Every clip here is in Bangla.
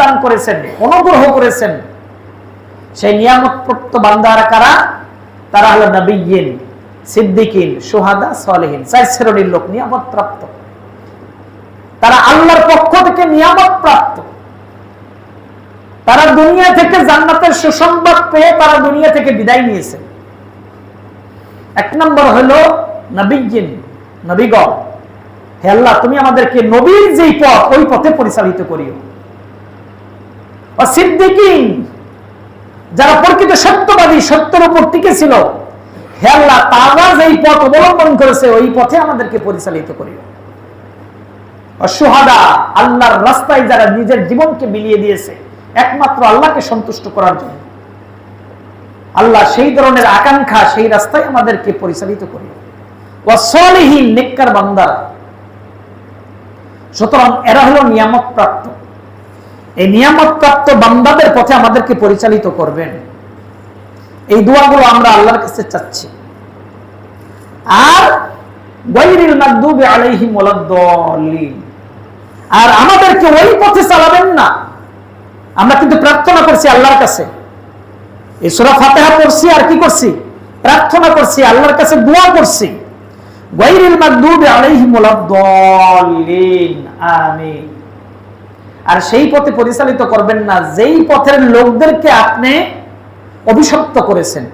দান করেছেন, অনুগ্রহ করেছেন। সেই নিয়ামতপ্রাপ্ত বান্দারা কারা? তারা হলো নবিয়্যিন, সিদ্দিকিন, শুহাদা, সালেহিন। 4 শ্রেণীর লোক নিয়ামত প্রাপ্ত। তারা আল্লাহর পক্ষ থেকে নিয়ামত প্রাপ্ত। তারা দুনিয়া থেকে জান্নাতের সুসংবাদ পেয়ে তারা দুনিয়া থেকে বিদায় নিয়েছে। 1 নম্বর হলো নবিয়্যিন, নবীগণ। হে আল্লাহ, তুমি আমাদেরকে নবীর যেই পথ, ওই পথে পরিচালিত করিও। সিদ্দিকিন, যারা প্রকৃত সত্যবাদী, সত্যের উপর টিকে ছিল, হে আল্লাহ, তারা যেই পথ অবলম্বন করেছে ওই পথে আমাদেরকে পরিচালিত করিও। শুহাদা, আল্লাহর রাস্তায় যারা নিজের জীবনকে বিলিয়ে দিয়েছে একমাত্র আল্লাহকে সন্তুষ্ট করার জন্য, আল্লাহ সেই ধরনের আকাঙ্ক্ষা, সেই রাস্তায় আমাদেরকে পরিচালিত করিও। সালেহিন, নেককার বান্দারা। সুতরাং এরা হলো নিয়ামত প্রাপ্ত। এই নিয়ামত প্রাপ্ত বান্দাদের পথে আমাদেরকে পরিচালিত করবেন। এই দোয়াগুলো আমরা আল্লাহর কাছে চাচ্ছি। আর গায়রিল মাগদুবি আলাইহিম ওয়ালাদ-দাল্লিন, আর আমাদেরকে ওই পথে চালাবেন না। আমরা কিন্তু প্রার্থনা করছি আল্লাহর কাছে, এই সূরা ফাতিহা পড়ছি আর কি করছি? প্রার্থনা করছি, আল্লাহর কাছে দোয়া করছি। গায়রিল মাগদুবি আলাইহিম ওয়ালাদ-দাল্লিন, আমিন। আর সেই পথে পরিচালিত করবেন না যেই পথের লোকদেরকে আপনি অভিশপ্ত করেছেন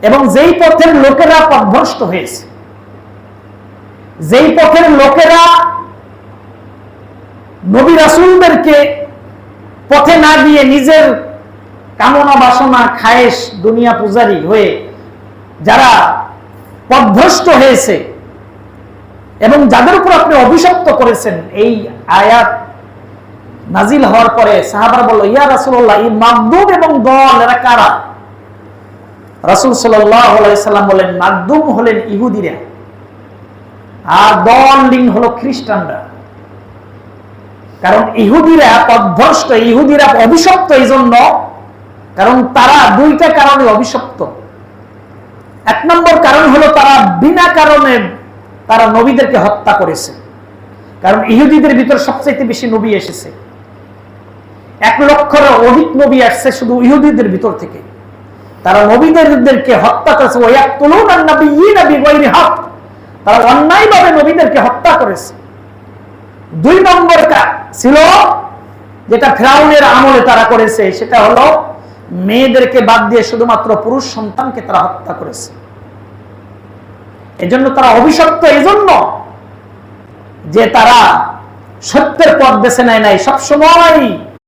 এবং যেই পথের লোকেরা পথভ্রষ্ট হয়েছে, যেই পথের লোকেরা নবী রাসূলদেরকে পথে না গিয়ে নিজের কামনা বাসনা, খায়েশ, দুনিয়া পূজারী হয়ে যারা পথভ্রষ্ট হয়েছে এবং যাদের উপর আপনি অভিশপ্ত করেছেন। এই আয়াত নাজিল হওয়ার পরে সাহাবারা বলল, ইয়া রাসূলুল্লাহ, এই মাগদুম এবং দল এরা কারা? রাসূল সাল্লাল্লাহু আলাইহি সাল্লাম বলেন, মাগদুম হলেন ইহুদিরা আর দলিন হলো খ্রিস্টানরা। কারণ ইহুদিরা পথভ্রষ্ট, ইহুদিরা অভিশপ্ত এই জন্য কারণ তারা দুইটা কারণে অভিশপ্ত। 1 নম্বর কারণ হলো তারা বিনা কারণে তারা নবীদেরকে হত্যা করেছে। কারণ ইহুদিদের ভিতর সবচেয়ে বেশি নবী এসেছে, 1 লক্ষের অধিক নবী আসছে শুধু ইহুদিদের ভিতর থেকে। তারা নবীদেরকে হত্যা করেছে। ওয়ায়াকতুলুনান নাবিয়্যিনা বিগাইরি হক, তারা অন্যায়ভাবে নবীদেরকে হত্যা করেছে। 2 নম্বর ছিল যেটা ফিরআউনের আমলে তারা করেছে, সেটা হলো মেয়েদেরকে বাদ দিয়ে শুধুমাত্র পুরুষ সন্তানকে তারা হত্যা করেছে। এজন্য তারা অভিশপ্ত, এজন্য যে তারা সত্যের পথ বেছে নেয় নাই, সবসময়